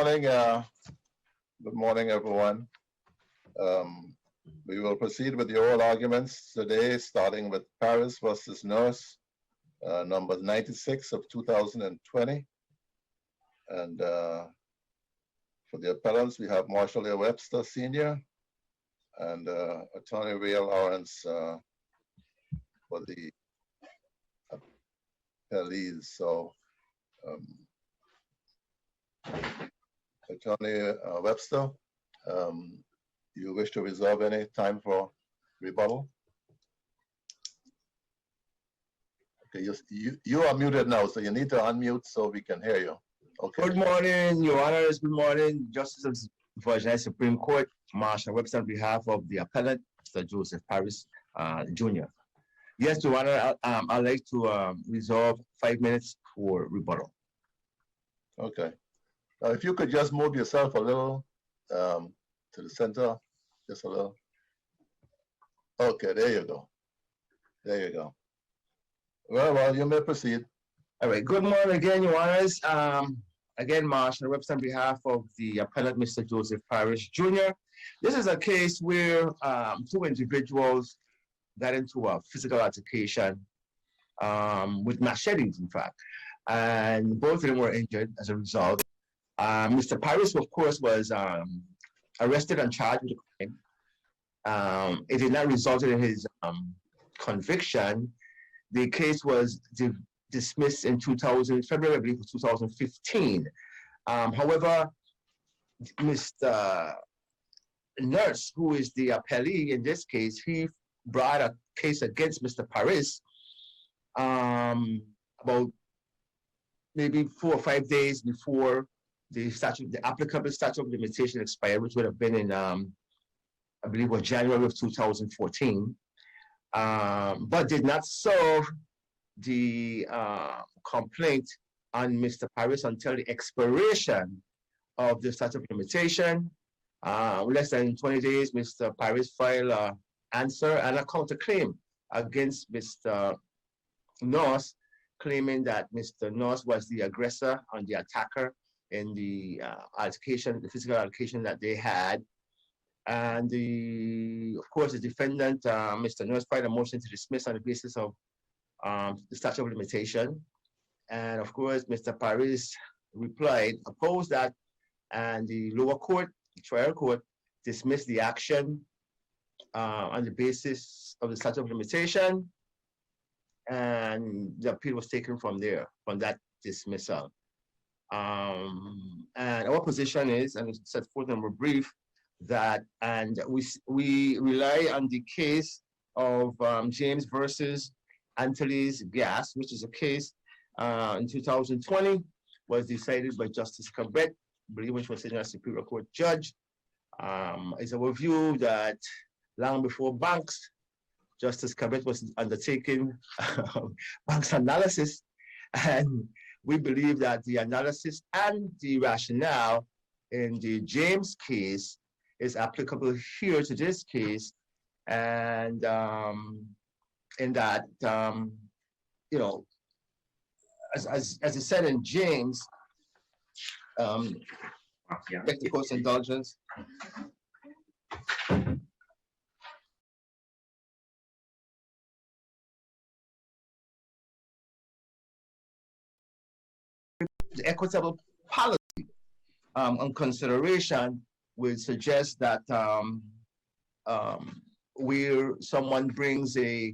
Morning, good morning, everyone. We will proceed with the oral arguments today, starting with Paris versus Nurse, number 96 of 2020. And for the appellants, we have Marshall A. Webster, Sr., and Attorney Rhea Lawrence for the appellees. So, Attorney Webster, you wish to reserve any time for rebuttal? Okay, you are muted now, so you need to unmute so we can hear you. Okay. Good morning, Your Honors. Good morning, Justices for the United Supreme Court. Marshall Webster on behalf of the appellant, Mr. Joseph Paris Jr. Yes, Your Honor, I'd like to reserve 5 minutes for rebuttal. Okay. If you could just move yourself a little to the center, just a little. Okay, there you go. There you go. Well, you may proceed. All right. Good morning again, Your Honors. Again, Marshall Webster on behalf of the appellant, Mr. Joseph Paris Jr. This is a case where two individuals got into a physical altercation with machetes, in fact, and both of them were injured as a result. Mr. Paris, of course, was arrested and charged with a crime. It did not result in his conviction. The case was dismissed in February, I believe, of 2015. However, Mr. Nurse, who is the appellee in this case, he brought a case against Mr. Paris about maybe 4 or 5 days before the applicable statute of limitation expired, which would have been in, I believe, was January of 2014, but did not serve the complaint on Mr. Paris until the expiration of the statute of limitation. Less than 20 days, Mr. Paris filed an answer and a counterclaim against Mr. Norse, claiming that Mr. Norse was the aggressor and the attacker in the altercation, the physical altercation that they had. And of course, the defendant, Mr. Norse, filed a motion to dismiss on the basis of the statute of limitation. And of course, Mr. Paris replied, opposed that, and the lower court, the trial court, dismissed the action on the basis of the statute of limitation, and the appeal was taken from there, from that dismissal. And our position is, and it's set forth in our brief, that, and we rely on the case of James versus Antilles Gas, which is a case in 2020, was decided by Justice Cabret, I believe, which was sitting as Superior Court judge. It's a review that long before Banks, Justice Cabret was undertaking Banks analysis, and we believe that the analysis and the rationale in the James case is applicable here to this case, and in that, you know, as it said in James, beg the court's indulgence. The equitable policy on consideration would suggest that where someone brings a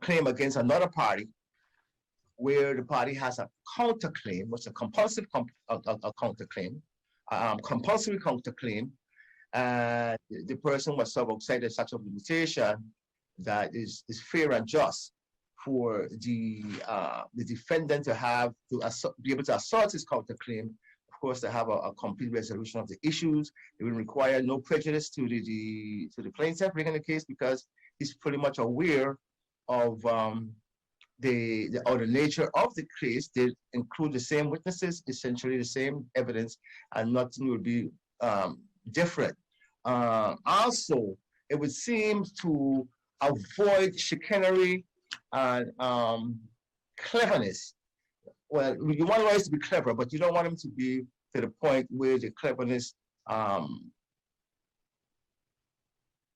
claim against another party, where the party has a counterclaim, which is a compulsive counterclaim, compulsory counterclaim, and the person was served outside the statute of limitation, that is fair and just for the defendant to be able to assert his counterclaim. Of course, to have a complete resolution of the issues. It will require no prejudice to the plaintiff bringing the case, because he's pretty much aware of the nature of the case. They include the same witnesses, essentially the same evidence, and nothing will be different. Also, it would seem to avoid chicanery and cleverness well, you want lawyers to be clever, but you don't want them to be to the point where the cleverness,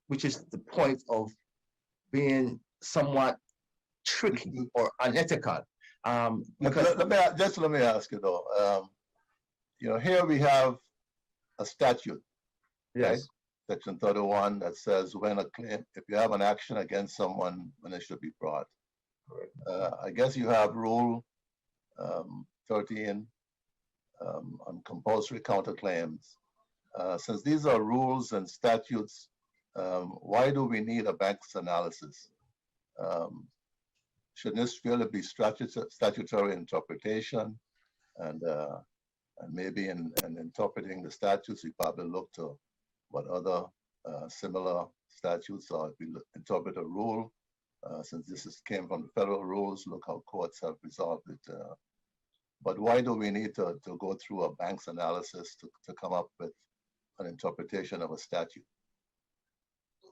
which is the point of being somewhat tricky or unethical. Because let me ask you though. Here we have a statute, yes, right? Section 31 that says when a claim, if you have an action against someone, when it should be brought. I guess you have Rule 13 on compulsory counterclaims. Since these are rules and statutes, why do we need a bank's analysis? Should this really be statutory interpretation? And maybe in interpreting the statutes, we probably look to what other similar statutes are. If we interpret a rule, since came from the federal rules, look how courts have resolved it. But why do we need to go through a bank's analysis to come up with an interpretation of a statute?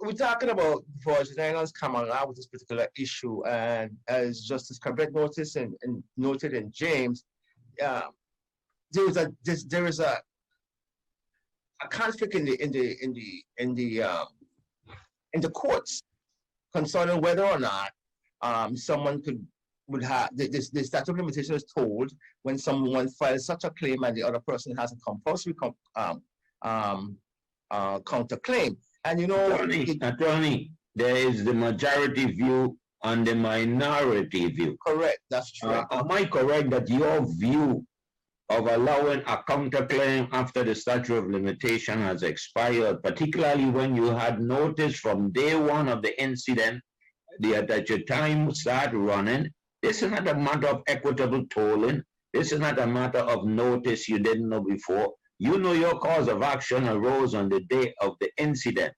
We're talking about Virgin Islands coming out with this particular issue, and as Justice Cabret noticed and noted in James, there is a conflict in the courts concerning whether or not someone would have the statute of limitation is told when someone files such a claim and the other person has a compulsory counterclaim. And attorney, there is the majority view and the minority view. Correct, that's true. Am I correct that your view of allowing a counterclaim after the statute of limitation has expired, particularly when you had notice from day one of the incident that your time started running? This is not a matter of equitable tolling. This is not a matter of notice you didn't know before. You know your cause of action arose on the day of the incident,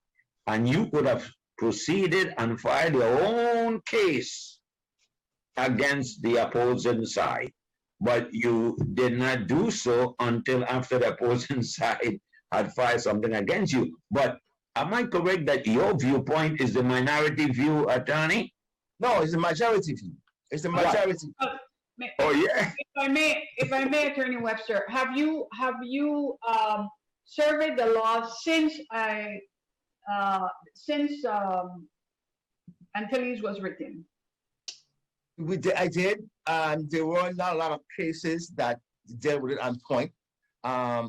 and you could have proceeded and filed your own case against the opposing side. But you did not do so until after the opposing side had filed something against you. But am I correct that your viewpoint is the minority view, attorney? No, it's the majority view. It's the majority. Oh yeah. If I may, Attorney Webster, have you surveyed the law since Antilles was written? I did. There were not a lot of cases that dealt with it on point. I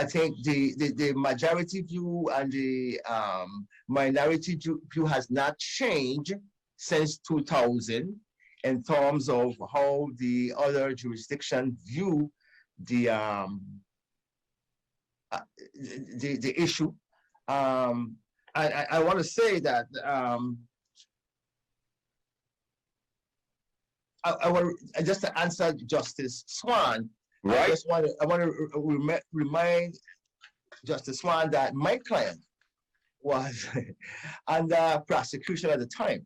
think the majority view and the minority view has not changed since 2000 in terms of how the other jurisdiction view the issue. I want to say that I just to answer Justice Swan. Right. I want to remind Justice Swan that my client was under prosecution at the time.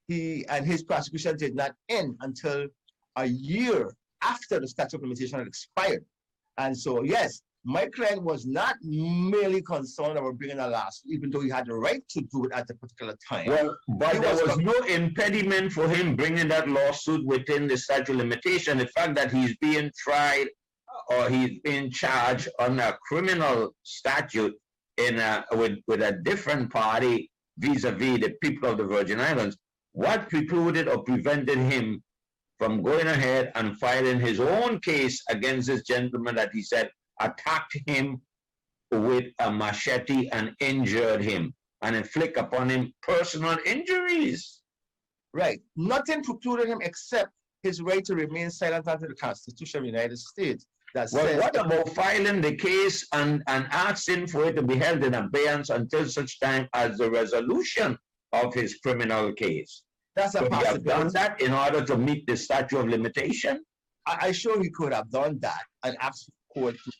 His prosecution did not end until a year after the statute of limitation had expired. And so, yes, my client was not merely concerned about bringing a lawsuit, even though he had the right to do it at the particular time. Well, but there was no impediment for him bringing that lawsuit within the statute of limitation. The fact that he's being tried or he's being charged on a criminal statute with a different party vis-a-vis the people of the Virgin Islands, what precluded or prevented him from going ahead and filing his own case against this gentleman that he said attacked him with a machete and injured him and inflict upon him personal injuries? Right. Nothing precluded him except his right to remain silent under the Constitution of the United States. What about filing the case and asking for it to be held in abeyance until such time as the resolution of his criminal case? That's a possibility. Could he have done that in order to meet the statute of limitation? I'm sure he could have done that and asked the court to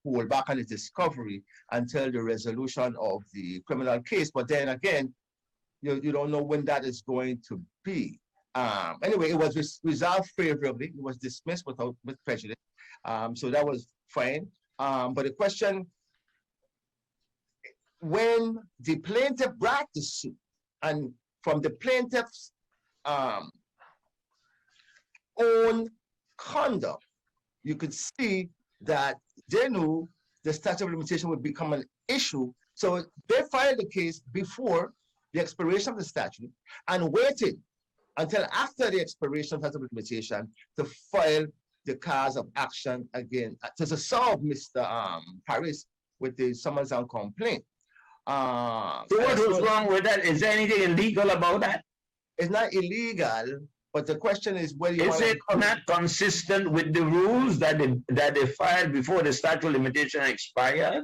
hold back on his discovery until the resolution of the criminal case. But then again, you don't know when that is going to be. Anyway, it was resolved favorably. It was dismissed with prejudice. So that was fine. But the question, when the plaintiff brought the suit, and from the plaintiff's own conduct, you could see that they knew the statute of limitation would become an issue. So they filed the case before the expiration of the statute and waited until after the expiration of statute of limitation to file the cause of action again to solve Mr. Paris with the summons and complaint. So what was wrong with that? Is there anything illegal about that? It's not illegal, but the question is whether you Is it not consistent with the rules that they filed before the statute of limitation expired?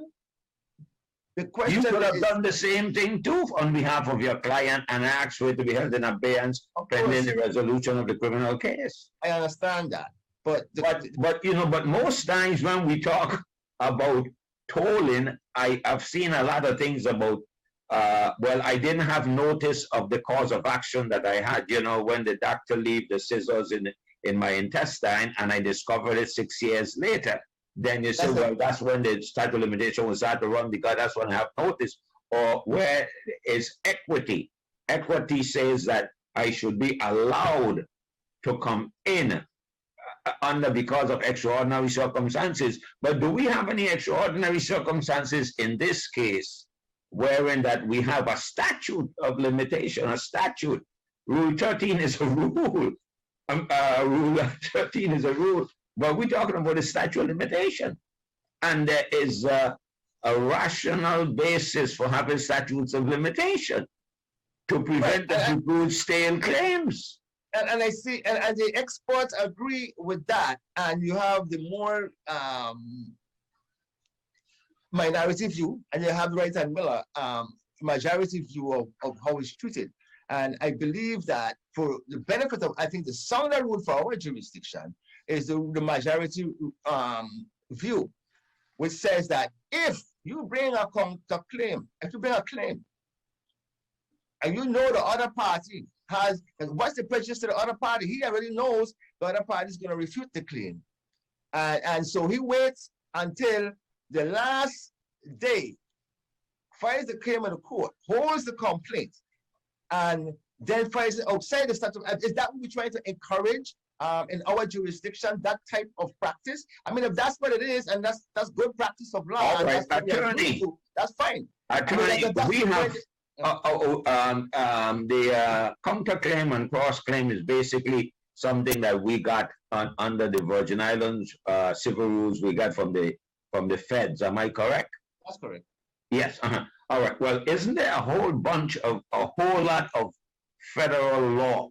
The question You could have is, done the same thing too on behalf of your client and asked for it to be held in abeyance pending the resolution of the criminal case. I understand that, but but most times when we talk about tolling, I have seen a lot of things about well, I didn't have notice of the cause of action that I had, when the doctor left the scissors in my intestine and I discovered it 6 years later. Then you say, well, that's when the statute of limitation was start to run because that's when I have notice. Or where is equity? Equity says that I should be allowed to come in under because of extraordinary circumstances. But do we have any extraordinary circumstances in this case wherein that we have a statute of limitation, a statute? Rule 13 is a rule. Rule 13 is a rule. But we're talking about a statute of limitation. And there is a rational basis for having statutes of limitation to prevent the people's stale claims. And I see, and the experts agree with that. And you have the more minority view, and you have Wright and Miller majority view of how it's treated. And I believe that for the benefit of, I think the sounder rule for our jurisdiction is the majority view, which says that if you bring a claim, and you know the other party has, what's the prejudice to the other party? He already knows the other party is going to refute the claim. And so he waits until the last day, files the claim in the court, holds the complaint, and then files it outside the statute. Is that what we're trying to encourage in our jurisdiction, that type of practice? I mean, if that's what it is, and that's good practice of law, all right, attorney, that's fine. Attorney, we have the counterclaim and cross-claim is basically something that we got under the Virgin Islands civil rules we got from the feds. Am I correct? That's correct. Yes. All right. Well, isn't there a whole lot of federal law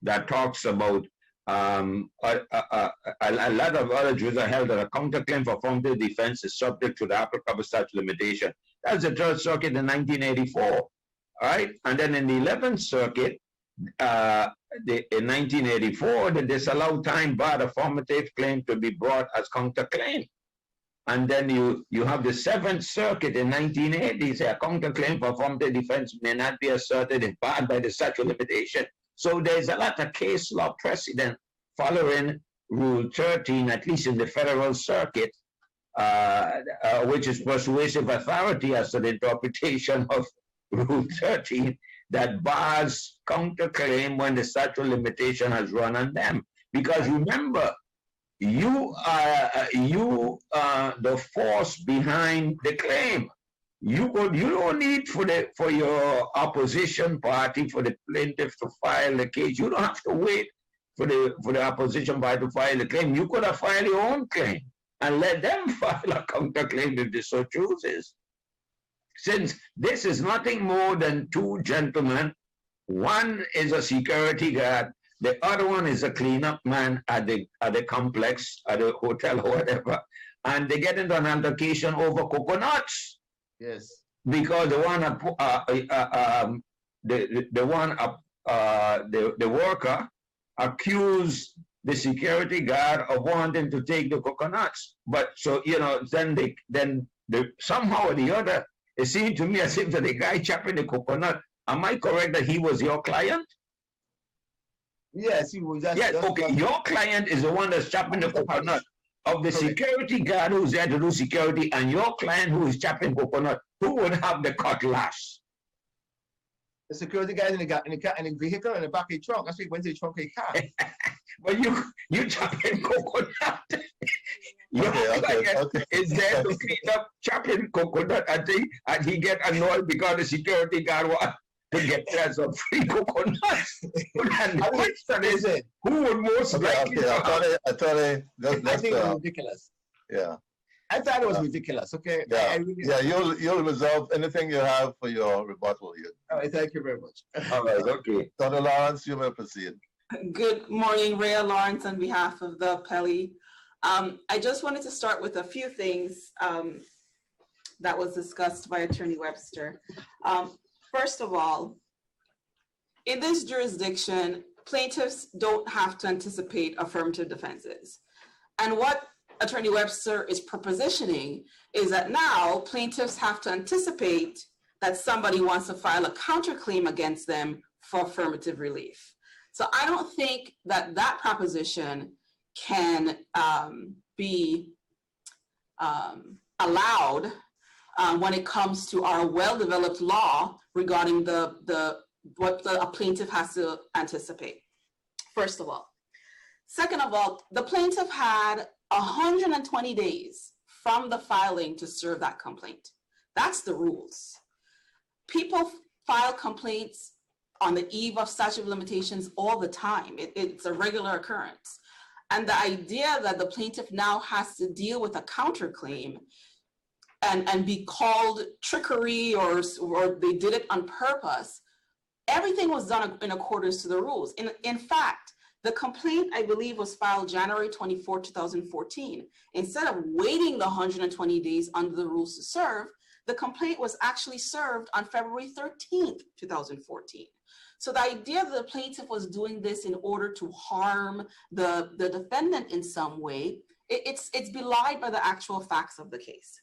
that talks about a lot of other juries are held that a counterclaim for affirmative defense is subject to the applicable statute of limitation. That's the Third Circuit in 1984. All right. And then in the 11th Circuit, in 1984, the disallowed time barred affirmative claim to be brought as counterclaim. And then you have the 7th Circuit in 1980, say a counterclaim for affirmative defense may not be asserted if barred by the statute of limitation. So there's a lot of case law precedent following Rule 13, at least in the Federal Circuit, which is persuasive authority as to the interpretation of Rule 13 that bars counterclaim when the statute of limitation has run on them. Because remember, you are the force behind the claim. You don't need for your opposition party, for the plaintiff to file the case. You don't have to wait for the opposition party to file the claim. You could have filed your own claim and let them file a counterclaim if they so chooses. Since this is nothing more than two gentlemen, one is a security guard, the other one is a cleanup man at the complex, at the hotel or whatever, and they get into an altercation over coconuts. Yes. Because the worker accused the security guard of wanting to take the coconuts. But so then somehow or the other, it seemed to me as if the guy chopping the coconut. Am I correct that he was your client? Yes, he was. Yes, okay. Your client is the one that's chopping the coconut. Of the security guard who's there to do security and your client who is chopping coconut, who would have the cutlass? The security guy in the vehicle in the back of the trunk. That's why he went to the trunk of the car. but you chopping coconut. You act like it's there to clean up chopping coconut and he get annoyed because the security guard want to get some free coconuts. And the question is, who would most likely? I thought I think it was ridiculous. Yeah. I thought it was ridiculous. Okay. Yeah. You'll resolve anything you have for your rebuttal here. All right. Thank you very much. All right. Okay. Dr. Lawrence, you may proceed. Good morning, Rhea Lawrence on behalf of the appellee. I just wanted to start with a few things that was discussed by Attorney Webster. First of all, in this jurisdiction, plaintiffs don't have to anticipate affirmative defenses. And what Attorney Webster is propositioning is that now plaintiffs have to anticipate that somebody wants to file a counterclaim against them for affirmative relief. So I don't think that that proposition can be allowed when it comes to our well-developed law regarding what a plaintiff has to anticipate, first of all. Second of all, the plaintiff had 120 days from the filing to serve that complaint. That's the rules. People file complaints on the eve of statute of limitations all the time. It's a regular occurrence. And the idea that the plaintiff now has to deal with a counterclaim and be called trickery or they did it on purpose, everything was done in accordance to the rules. In fact, the complaint, I believe, was filed January 24, 2014. Instead of waiting the 120 days under the rules to serve, the complaint was actually served on February 13th, 2014. So the idea that the plaintiff was doing this in order to harm the defendant in some way, it's belied by the actual facts of the case.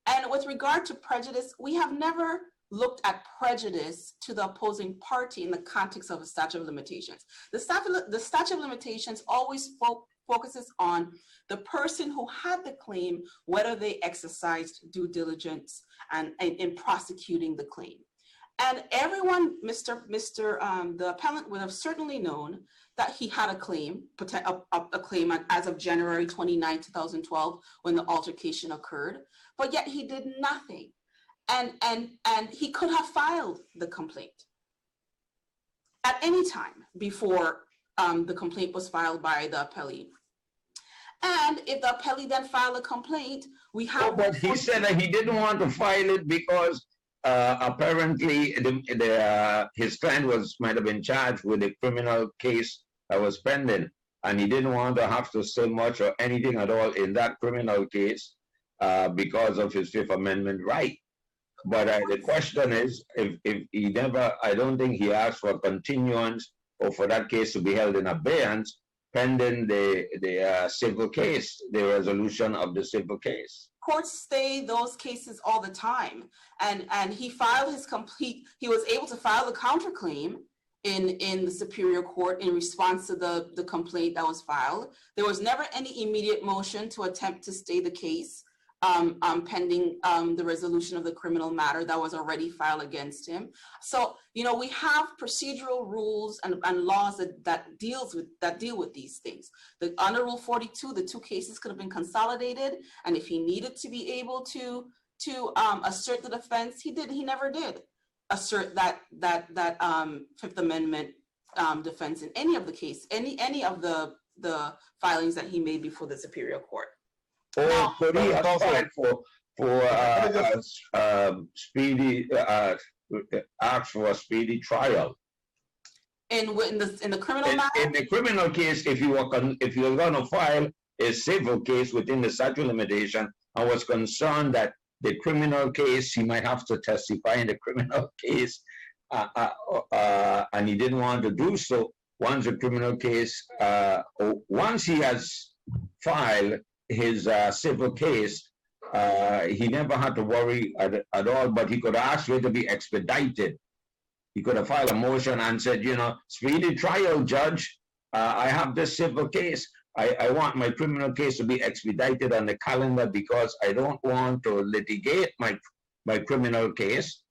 And with regard to prejudice, we have never looked at prejudice to the opposing party in the context of a statute of limitations. The statute of limitations always focuses on the person who had the claim, whether they exercised due diligence and in prosecuting the claim. And everyone, the appellant would have certainly known that he had a claim as of January 29, 2012, when the altercation occurred, but yet he did nothing. And he could have filed the complaint at any time before the complaint was filed by the appellee. And if the appellee then filed a complaint, we have— Oh, but he said that he didn't want to file it because apparently his client might have been charged with a criminal case that was pending, and he didn't want to have to say much or anything at all in that criminal case because of his Fifth Amendment right. But the question is, if he never, I don't think he asked for continuance or for that case to be held in abeyance pending the civil case, the resolution of the civil case. Courts stay those cases all the time. And he filed he was able to file the counterclaim in the Superior Court in response to the complaint that was filed. There was never any immediate motion to attempt to stay the case pending the resolution of the criminal matter that was already filed against him. So, we have procedural rules and laws that deal with these things. Under Rule 42, the two cases could have been consolidated, and if he needed to be able to assert the defense, he never did assert that Fifth Amendment defense in any of the case, any of the filings that he made before the Superior Court. Or could he have applied for speedy ask for a speedy trial? In the criminal matter? In the criminal case, if you were going to file a civil case within the statute of limitation, I was concerned that the criminal case, he might have to testify in the criminal case, and he didn't want to do so. Once the criminal case, once he has filed his civil case, he never had to worry at all, but he could ask for it to be expedited. He could have filed a motion and said, speedy trial, judge, I have this civil case. I want my criminal case to be expedited on the calendar because I don't want to litigate my criminal case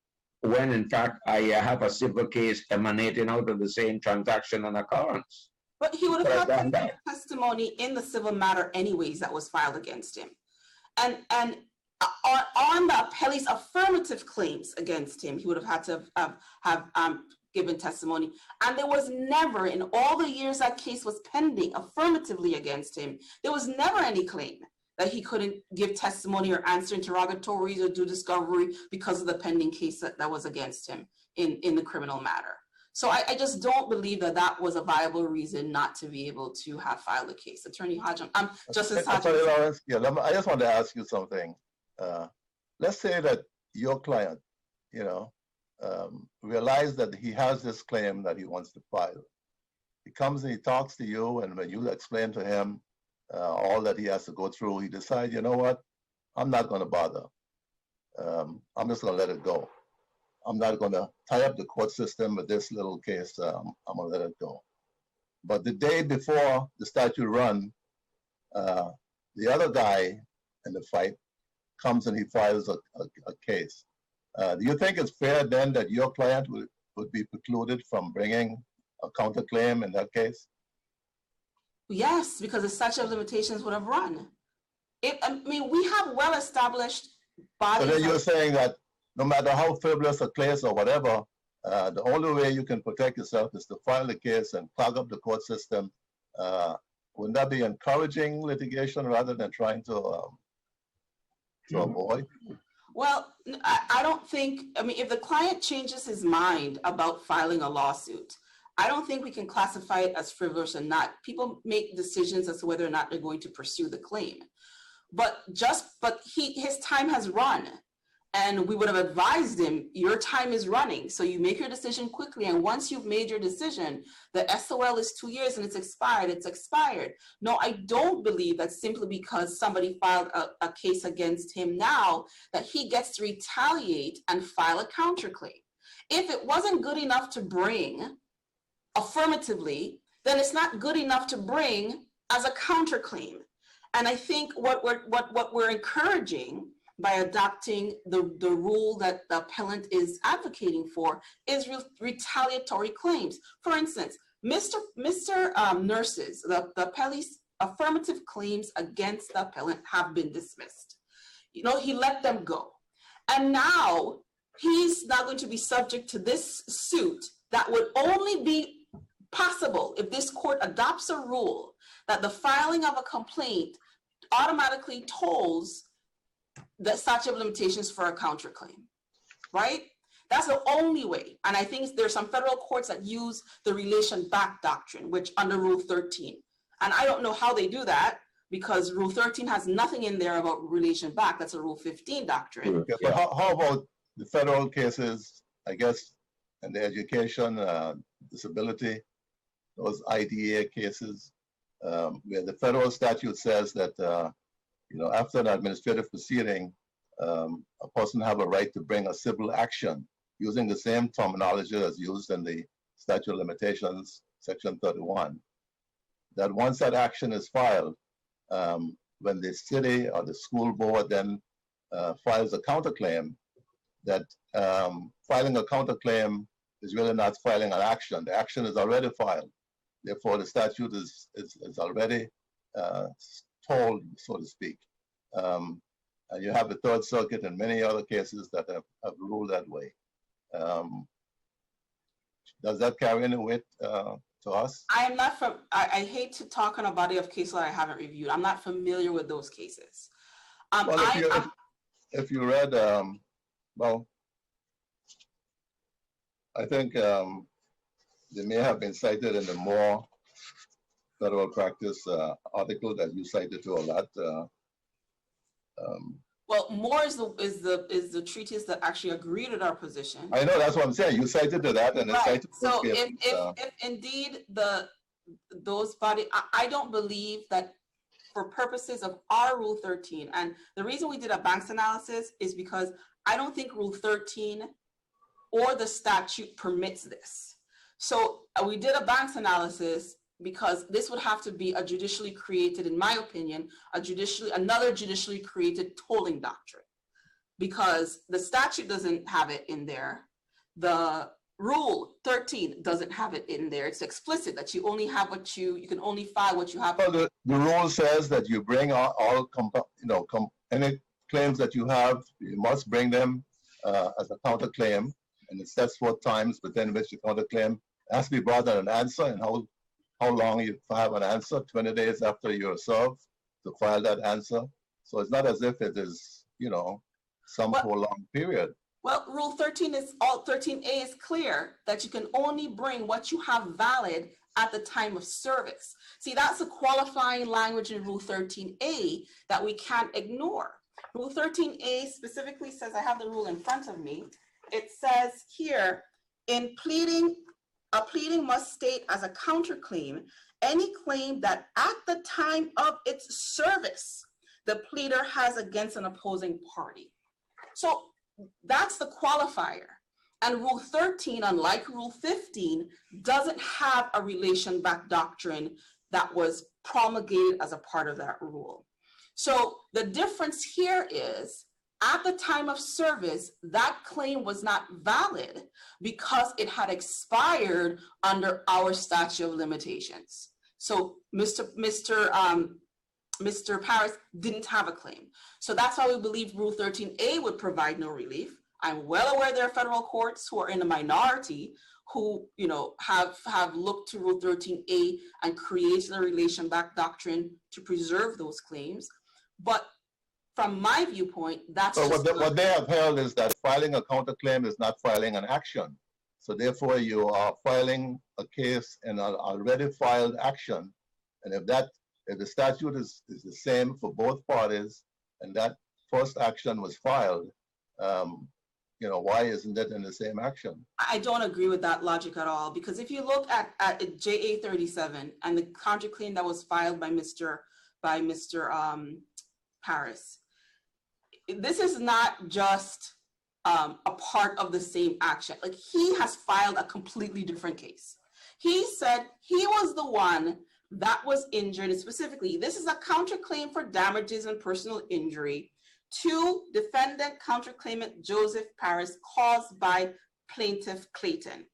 when in fact I have a civil case emanating out of the same transaction and occurrence. But he would Could have have had done that. testimony in the civil matter anyways that was filed against him. And on the appellee's affirmative claims against him, he would have had to have given testimony. And there was never, in all the years that case was pending affirmatively against him, there was never any claim that he couldn't give testimony or answer interrogatories or do discovery because of the pending case that was against him in the criminal matter. So I just don't believe that that was a viable reason not to be able to have filed a case. Attorney Hodgson, Justice Hodgson. Attorney Lawrence, yeah, I just want to ask you something. Let's say that your client, realize that he has this claim that he wants to file. He comes and he talks to you, and when you explain to him all that he has to go through, he decides, you know what, I'm not going to bother. I'm just going to let it go. I'm not going to tie up the court system with this little case. I'm going to let it go. But the day before the statute run, the other guy in the fight comes and he files a case. Do you think it's fair then that your client would be precluded from bringing a counterclaim in that case? Yes, because the statute of limitations would have run. We have well-established bodies. So then you're saying that no matter how frivolous a case or whatever, the only way you can protect yourself is to file the case and clog up the court system. Wouldn't that be encouraging litigation rather than trying to avoid? Well, I don't think, if the client changes his mind about filing a lawsuit, I don't think we can classify it as frivolous or not. People make decisions as to whether or not they're going to pursue the claim. But his time has run. And we would have advised him, your time is running. So you make your decision quickly. And once you've made your decision, the SOL is 2 years and it's expired. No, I don't believe that simply because somebody filed a case against him now, that he gets to retaliate and file a counterclaim. If it wasn't good enough to bring affirmatively, then it's not good enough to bring as a counterclaim. And I think what we're encouraging by adopting the rule that the appellant is advocating for is retaliatory claims. For instance, Mr. Nurses, the appellee's affirmative claims against the appellant have been dismissed. He let them go. And now he's not going to be subject to this suit that would only be possible if this court adopts a rule that the filing of a complaint automatically tolls the statute of limitations for a counterclaim, right? That's the only way. And I think there's some federal courts that use the relation back doctrine, which under Rule 13. And I don't know how they do that because Rule 13 has nothing in there about relation back. That's a Rule 15 doctrine. Okay, but how about the federal cases, I guess, and the education, disability, those IDEA cases, where the federal statute says that after an administrative proceeding, a person have a right to bring a civil action using the same terminology as used in the statute of limitations, section 31. That once that action is filed, when the city or the school board then files a counterclaim, that filing a counterclaim is really not filing an action. The action is already filed. Therefore, the statute is already told, so to speak. And you have the Third Circuit and many other cases that have ruled that way. Does that carry any weight to us? I hate to talk on a body of cases that I haven't reviewed. I'm not familiar with those cases. Well, if you read, I think they may have been cited in the More Federal Practice article that you cited to a lot. Well, More is the treatise that actually agreed with our position. I know, that's what I'm saying. You cited to that, and right. Cited so if indeed those body, I don't believe that for purposes of our Rule 13, and the reason we did a Banks analysis is because I don't think Rule 13 or the statute permits this. So we did a Banks analysis because this would have to be a judicially created, in my opinion, another judicially created tolling doctrine, because the statute doesn't have it in there. The Rule 13 doesn't have it in there. It's explicit that you only have what you can only file what you have. Well, the rule says that you bring all any claims that you have, you must bring them as a counterclaim, and it sets forth times within which the counterclaim has to be brought on an answer, and how long you have an answer, 20 days after you're served to file that answer. So it's not as if it is, some prolonged period. Well, Rule 13A is clear that you can only bring what you have valid at the time of service. See, that's a qualifying language in Rule 13A that we can't ignore. Rule 13A specifically says, I have the rule in front of me. It says here, in pleading, a pleading must state as a counterclaim any claim that at the time of its service, the pleader has against an opposing party. So that's the qualifier. And Rule 13, unlike Rule 15, doesn't have a relation back doctrine that was promulgated as a part of that rule. So the difference here is, at the time of service, that claim was not valid because it had expired under our statute of limitations. So Mr. Paris didn't have a claim. So that's why we believe Rule 13A would provide no relief. I'm well aware there are federal courts who are in the minority who, have looked to Rule 13A and created a relation back doctrine to preserve those claims. But from my viewpoint, that's what they have held is that filing a counterclaim is not filing an action. So therefore, you are filing a case in an already filed action, and if the statute is the same for both parties, and that first action was filed, why isn't it in the same action? I don't agree with that logic at all, because if you look at JA 37 and the counterclaim that was filed by Mr. Paris, this is not just a part of the same action. Like, he has filed a completely different case. He said he was the one that was injured, and specifically, this is a counterclaim for damages and personal injury to defendant counterclaimant Joseph Paris caused by plaintiff Clayton.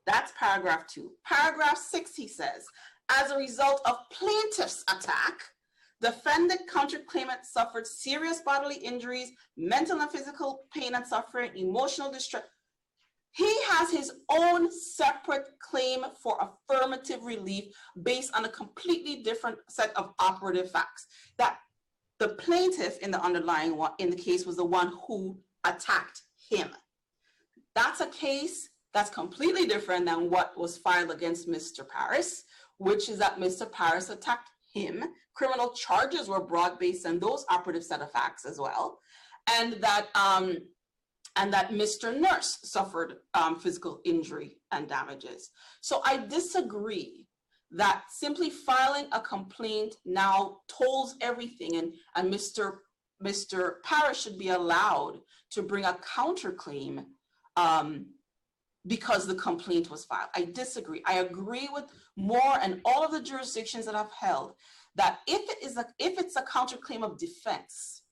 That's paragraph 2. Paragraph 6, he says, as a result of plaintiff's attack, defendant counterclaimant suffered serious bodily injuries, mental and physical pain and suffering, emotional distress. He has his own separate claim for affirmative relief based on a completely different set of operative facts. That the plaintiff in the underlying one, in the case, was the one who attacked him. That's a case that's completely different than what was filed against Mr. Paris, which is that Mr. Paris attacked him. Criminal charges were brought based on those operative set of facts as well, and that Mr. Nurse suffered physical injury and damages. So I disagree that simply filing a complaint now tolls everything, and Mr. Paris should be allowed to bring a counterclaim because the complaint was filed. I disagree. I agree with Moore and all of the jurisdictions that have held that if it's a counterclaim of defense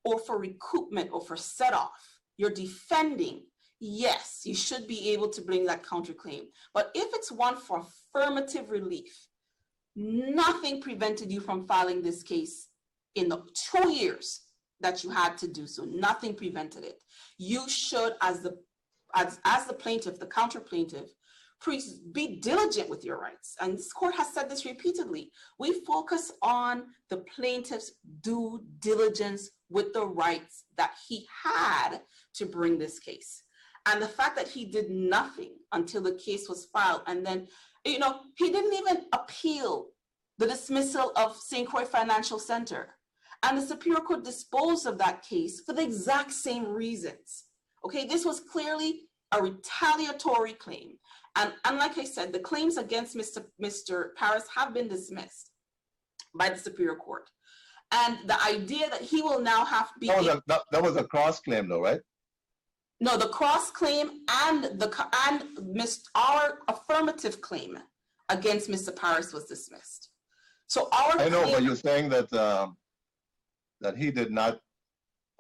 or for recoupment or for set off, you're defending, yes, you should be able to bring that counterclaim. But if it's one for affirmative relief, nothing prevented you from filing this case in the 2 years that you had to do so. Nothing prevented it. You should, as the plaintiff, the counter plaintiff, be diligent with your rights. And this court has said this repeatedly. We focus on the plaintiff's due diligence with the rights that he had to bring this case. And the fact that he did nothing until the case was filed, and then, he didn't even appeal the dismissal of St. Croix Financial Center. And the Superior Court disposed of that case for the exact same reasons. Okay, this was clearly a retaliatory claim. And like I said, the claims against Mr. Paris have been dismissed by the Superior Court. And the idea that he will now have to be... That was a cross claim though, right? No, the cross claim and our affirmative claim against Mr. Paris was dismissed. So I know, but you're saying that that he did not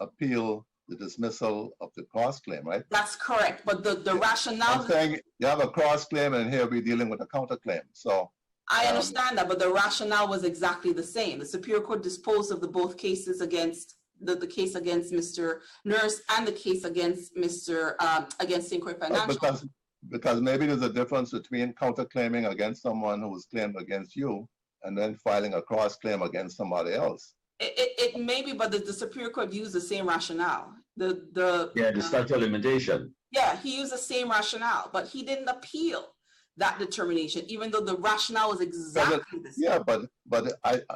appeal the dismissal of the cross claim, right? That's correct, but the I'm rationale, saying you have a cross claim, and here we're dealing with a counterclaim. So I understand that, but the rationale was exactly the same. The Superior Court disposed of the both cases against the case against Mr. Nurse and the case against against St. Croix Financial. Because maybe there's a difference between counterclaiming against someone who was claimed against you and then filing a cross claim against somebody else. It may be, but the Superior Court used the same rationale. The statute of limitation. Yeah, he used the same rationale, but he didn't appeal that determination, even though the rationale was exactly the same. Yeah, but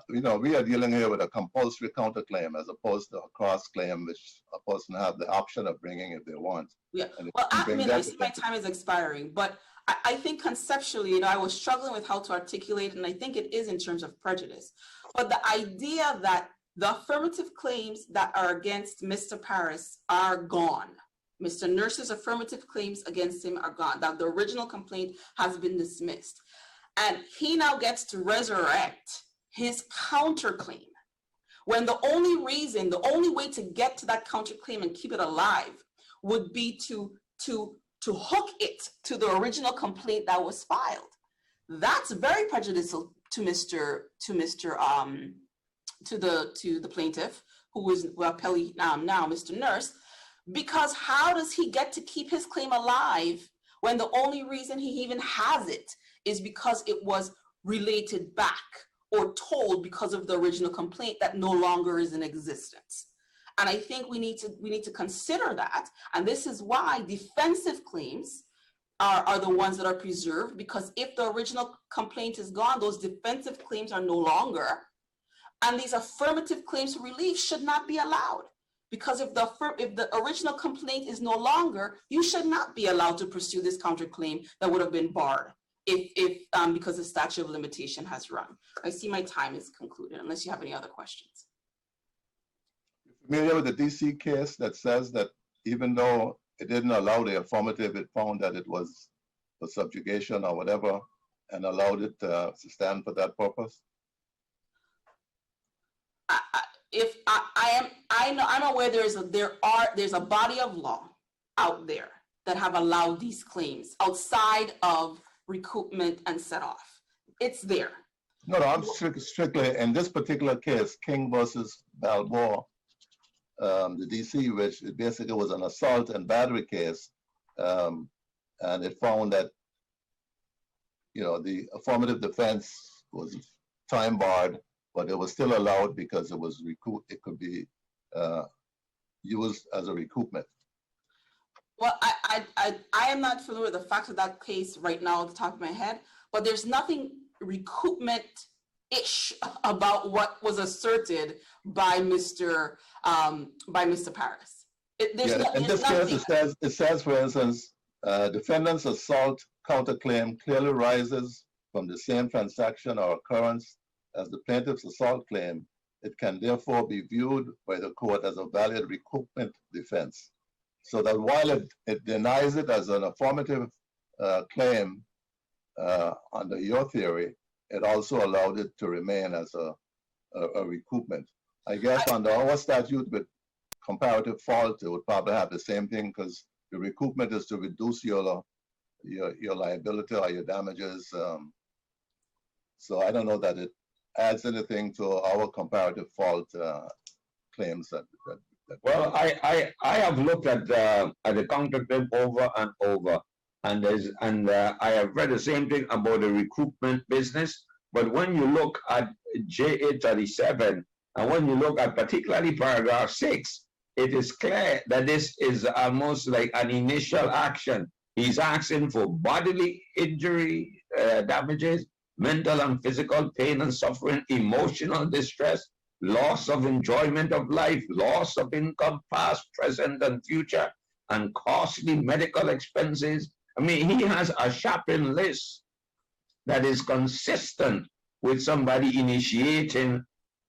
we are dealing here with a compulsory counterclaim as opposed to a cross claim, which a person have the option of bringing if they want. Yeah, and well, I mean, I see my time is expiring, but I think conceptually, I was struggling with how to articulate it, and I think it is in terms of prejudice. But the idea that the affirmative claims that are against Mr. Paris are gone. Mr. Nurse's affirmative claims against him are gone. That the original complaint has been dismissed. And he now gets to resurrect his counterclaim when the only way to get to that counterclaim and keep it alive would be to hook it to the original complaint that was filed. That's very prejudicial to the plaintiff, who is appellee now, Mr. Nurse, because how does he get to keep his claim alive when the only reason he even has it is because it was related back or told because of the original complaint that no longer is in existence? And I think we need to consider that. And this is why defensive claims are the ones that are preserved, because if the original complaint is gone, those defensive claims are no longer. And these affirmative claims for relief should not be allowed. Because if the original complaint is no longer, you should not be allowed to pursue this counterclaim that would have been barred because the statute of limitation has run. I see my time is concluded, unless you have any other questions. Familiar with the DC case that says that even though it didn't allow the affirmative, it found that it was a subjugation or whatever, and allowed it to stand for that purpose? I'm aware there's a body of law out there that have allowed these claims outside of recoupment and set off. It's there. No, I'm strictly in this particular case, King versus Balboa, the DC, which it basically was an assault and battery case, and it found that the affirmative defense was time barred, but it was still allowed because it could be used as a recoupment. Well, I am not familiar with the facts of that case right now at the top of my head, but there's nothing recoupment-ish about what was asserted by Mr. Paris. In this case, it says, for instance, defendant's assault counterclaim clearly rises from the same transaction or occurrence as the plaintiff's assault claim. It can therefore be viewed by the court as a valid recoupment defense. So that while it denies it as an affirmative claim under your theory, it also allowed it to remain as a recoupment. I guess under our statute with comparative fault, it would probably have the same thing, because the recoupment is to reduce your liability or your damages. So I don't know that it adds anything to our comparative fault claims. Well, I have looked at the counterclaim over and over, and I have read the same thing about the recoupment business. But when you look at JA37, and when you look at particularly paragraph 6, it is clear that this is almost like an initial action. He's asking for bodily injury damages, mental and physical pain and suffering, emotional distress, loss of enjoyment of life, loss of income, past, present, and future, and costly medical expenses. I mean, he has a shopping list that is consistent with somebody initiating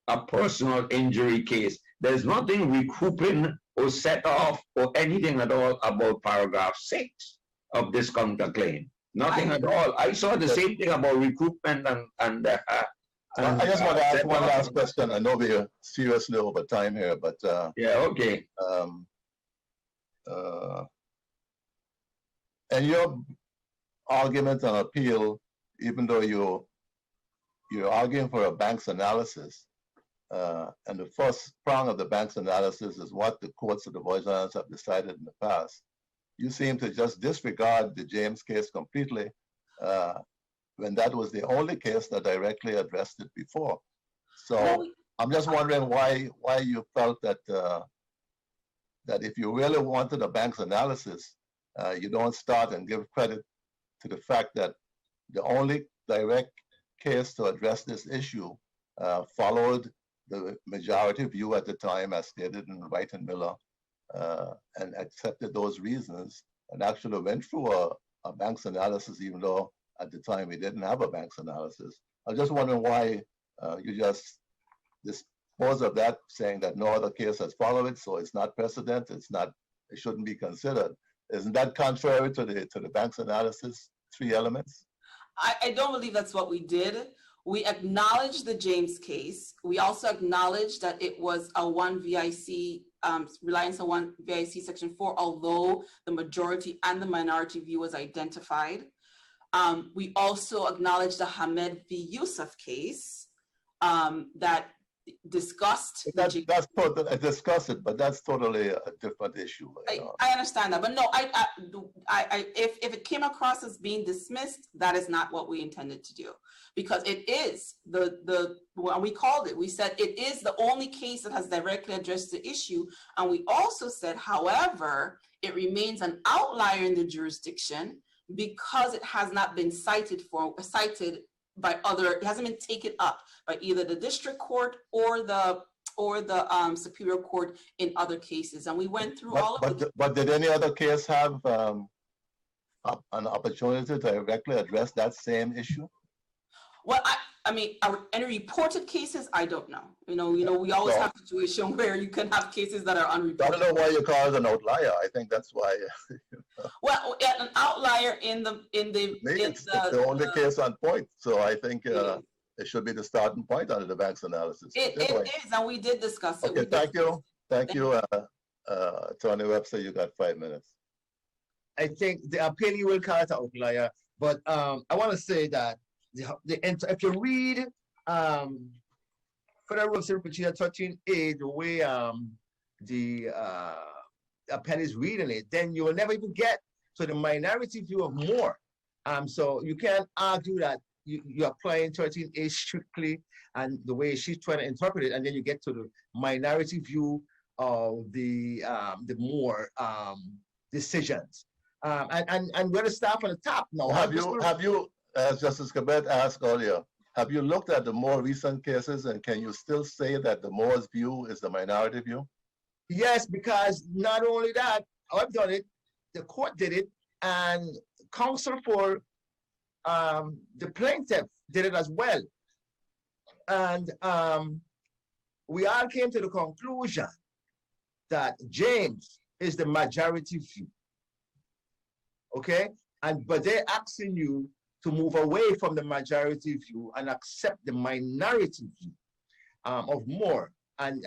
a personal injury case. There's nothing recouping or set off or anything at all about paragraph 6 of this counterclaim. Nothing at all. I saw the same thing about recoupment and I just want to ask one last question. I know we're seriously over time here, but yeah, okay. and your argument on appeal, even though you're arguing for a bank's analysis, and the first prong of the bank's analysis is what the courts of the Virgin Islands have decided in the past. You seem to just disregard the James case completely, when that was the only case that directly addressed it before. So I'm just wondering why you felt that that if you really wanted a bank's analysis, you don't start and give credit to the fact that the only direct case to address this issue followed the majority view at the time, as stated in Wright and Miller, and accepted those reasons, and actually went through a bank's analysis, even though at the time we didn't have a bank's analysis. I'm just wondering why you just dispose of that, saying that no other case has followed it, so it's not precedent, it shouldn't be considered. Isn't that contrary to the bank's analysis, 3 elements? I don't believe that's what we did. We acknowledged the James case. We also acknowledged that it was a 1 VIC, reliance on 1 VIC section 4, although the majority and the minority view was identified. We also acknowledged the Hamed v. Yusuf case that discussed. That's totally, I discussed it, but that's totally a different issue. I understand that, but no, if it came across as being dismissed, that is not what we intended to do, because it is when we called it, we said it is the only case that has directly addressed the issue, and we also said, however, it remains an outlier in the jurisdiction because it has not been cited by other, it hasn't been taken up by either the district court or the superior court in other cases. And we went through all of it. But did any other case have an opportunity to directly address that same issue? Well, I mean, any reported cases, I don't know. You know, we always have a situation where you can have cases that are unreported. I don't know why you call it an outlier. I think that's why. Well, an outlier in the. It's the only case on point. So I think it should be the starting point under the bank's analysis. It is, and we did discuss it. Okay, thank you. Thank you, Attorney Webster. You got 5 minutes. I think the opinion will call it an outlier, but I want to say that if you read Federal Rules of Procedure 13A, the way the appellee is reading it, then you will never even get to the minority view of Moore. So you can't argue that you're applying 13A strictly and the way she's trying to interpret it, and then you get to the minority view of the Moore decisions. And we're going to start from the top now. Have you, as Justice Cabet asked earlier, have you looked at the more recent cases, and can you still say that the Moore's view is the minority view? Yes, because not only that, I've done it, the court did it, and counsel for the plaintiff did it as well. And we all came to the conclusion that James is the majority view. Okay? But they're asking you to move away from the majority view and accept the minority view of Moore and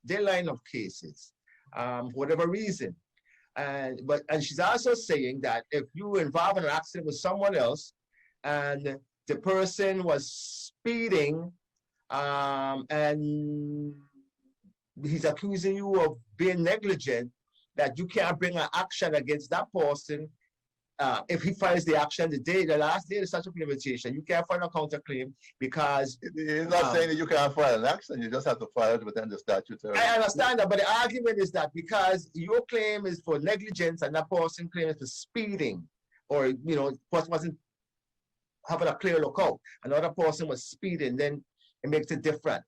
their line of cases, for whatever reason. And she's also saying that if you involve in an accident with someone else and the person was speeding and he's accusing you of being negligent, that you can't bring an action against that person if he files the action the last day of the statute of limitation. You can't file a counterclaim because he's not saying that you can't file an action. You just have to file it within the statutory. I understand that, but the argument is that because your claim is for negligence and that person claim is for speeding, or person wasn't having a clear lookout, another person was speeding, then it makes it different.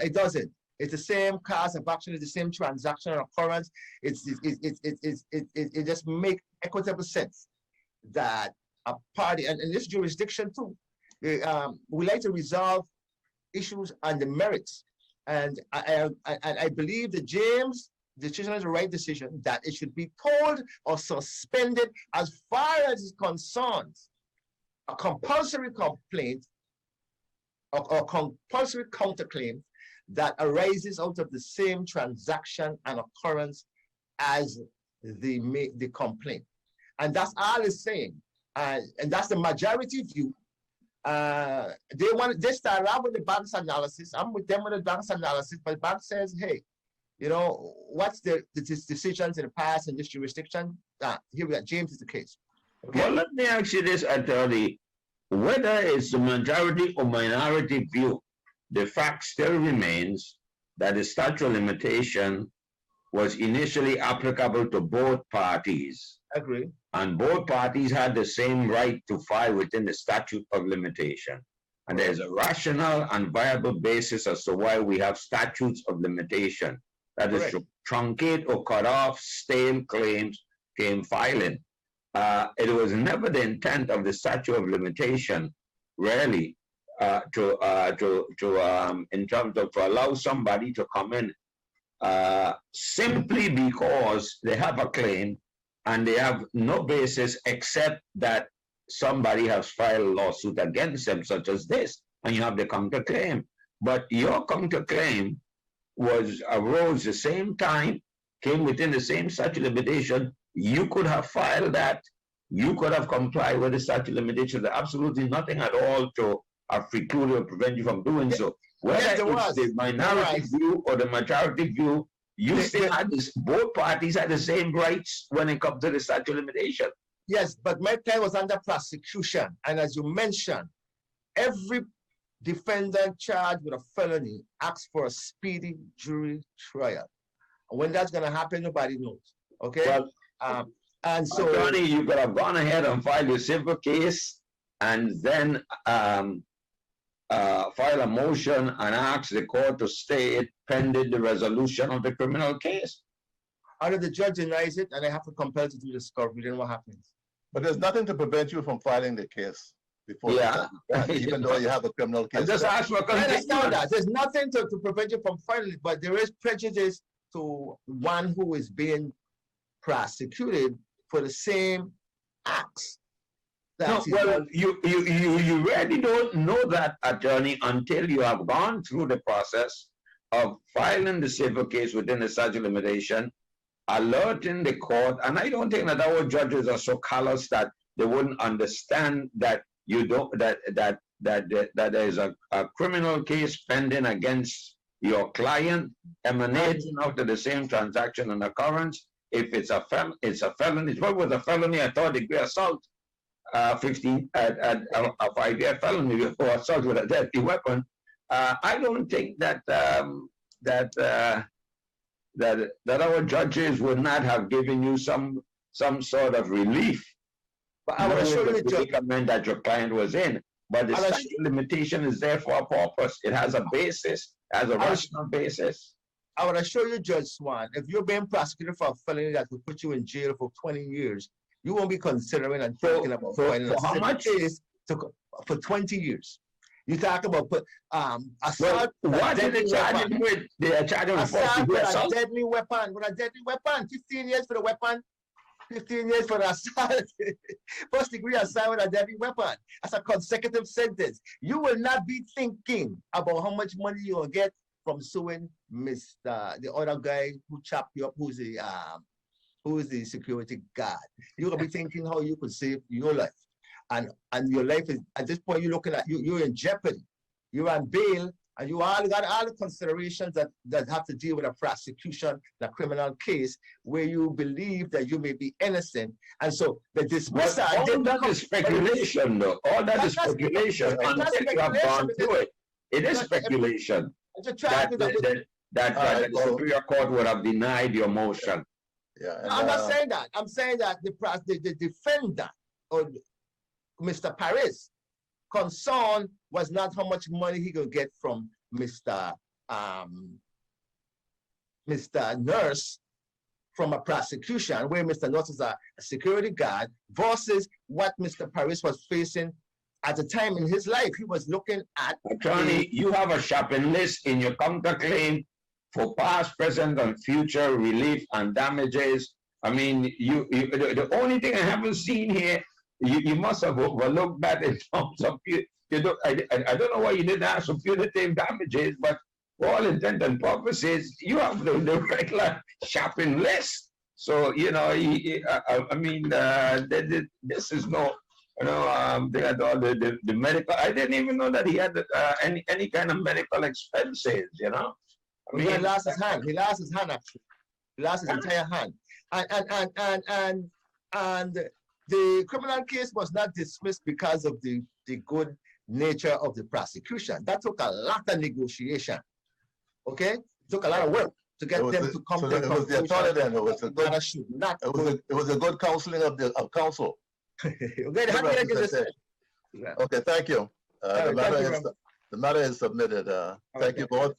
It doesn't. It's the same cause of action, it's the same transactional occurrence. It just makes equitable sense that a party, and in this jurisdiction too, we like to resolve issues on the merits. And I believe that James' decision is the right decision, that it should be pulled or suspended as far as it concerns a compulsory complaint or compulsory counterclaim that arises out of the same transaction and occurrence as the complaint. And that's all it's saying. And that's the majority view. They start out with the bank's analysis. I'm with them with the bank's analysis, but the bank says, hey, you know, what's the decisions in the past in this jurisdiction? Here we got James is the case. Okay. Well, let me ask you this, attorney. Whether it's the majority or minority view, the fact still remains that the statute of limitation was initially applicable to both parties. Agree. And both parties had the same right to file within the statute of limitation. And there's a rational and viable basis as to why we have statutes of limitation. That is to truncate or cut off stale claim filing. It was never the intent of the statute of limitation, really, in terms of to allow somebody to come in simply because they have a claim and they have no basis except that somebody has filed a lawsuit against them, such as this, and you have the counterclaim. But your counterclaim arose the same time, came within the same statute of limitation. You could have filed that. You could have complied with the statute of limitations. There's absolutely nothing at all to preclude or prevent you from doing so. Whether it's the minority view or the majority view, you still had this, both parties had the same rights when it comes to the statute of limitation. Yes, but my client was under prosecution. And as you mentioned, every defendant charged with a felony asks for a speedy jury trial. And when that's going to happen, nobody knows. Okay? Well, and so, Attorney, you could have gone ahead and filed your civil case and then file a motion and ask the court to stay it pending the resolution of the criminal case. Either the judge denies it and they have to compel to do discovery, then what happens? But there's nothing to prevent you from filing the case before even though you have a criminal case. I just ask for I understand that. There's nothing to prevent you from filing it, but there is prejudice to one who is being prosecuted for the same acts. No, well, you really don't know that, attorney, until you have gone through the process of filing the civil case within the statute of limitation, alerting the court, and I don't think that our judges are so callous that they wouldn't understand that that there is a criminal case pending against your client emanating out of the same transaction and occurrence. If it's a felony, what was a felony? A third-degree assault. 15 at a 5-year felony for assault with a deadly weapon. I don't think that that our judges would not have given you some sort of relief. But I will show you the predicament that your client was in. But the statute limitation is there for a purpose. It has a basis, has a rational basis. I want to show you, Judge Swan, if you're being prosecuted for a felony that will put you in jail for 20 years, you won't be considering and thinking about filing a how much case for 20 years. You talk about assault. What did they charge him with? They are charging with a deadly weapon. With a deadly weapon. 15 years for the weapon. 15 years for the assault. First degree assault with a deadly weapon. That's a consecutive sentence. You will not be thinking about how much money you will get from suing the other guy who chopped you up, who's the security guard. You're gonna be thinking how you could save your life. And your life is, at this point, you're looking at, you're in jeopardy. You're on bail, and you all got all the considerations that have to deal with a prosecution, a criminal case, where you believe that you may be innocent. And so the dismissal. All that is speculation, though. All that is speculation until you have gone through it. It is speculation that the Superior Court would have denied your motion. Yeah, I'm not saying that. I'm saying that the defendant or Mr. Paris concern was not how much money he could get from Mr. Nurse from a prosecution, where Mr. Nurse is a security guard, versus what Mr. Paris was facing at the time in his life. He was looking at. Attorney, you have a shopping list in your counterclaim for past, present, and future relief and damages. I mean, the only thing I haven't seen here, you must have overlooked that in terms of I don't know why you didn't ask for punitive damages, but for all intent and purposes, you have the regular shopping list. So, you know, I mean, this is no, you know, they had all the medical. I didn't even know that he had any kind of medical expenses, you know. I He mean, had lost his hand. He lost his hand actually. He lost his entire hand. And the criminal case was not dismissed because of the good nature of the prosecution. That took a lot of negotiation. Okay? It took a lot of work to get them to come so to it was the attorney then. It was a good, it was a good counseling of the counsel. Okay, Okay, thank you. Right, The matter is submitted. Thank you both.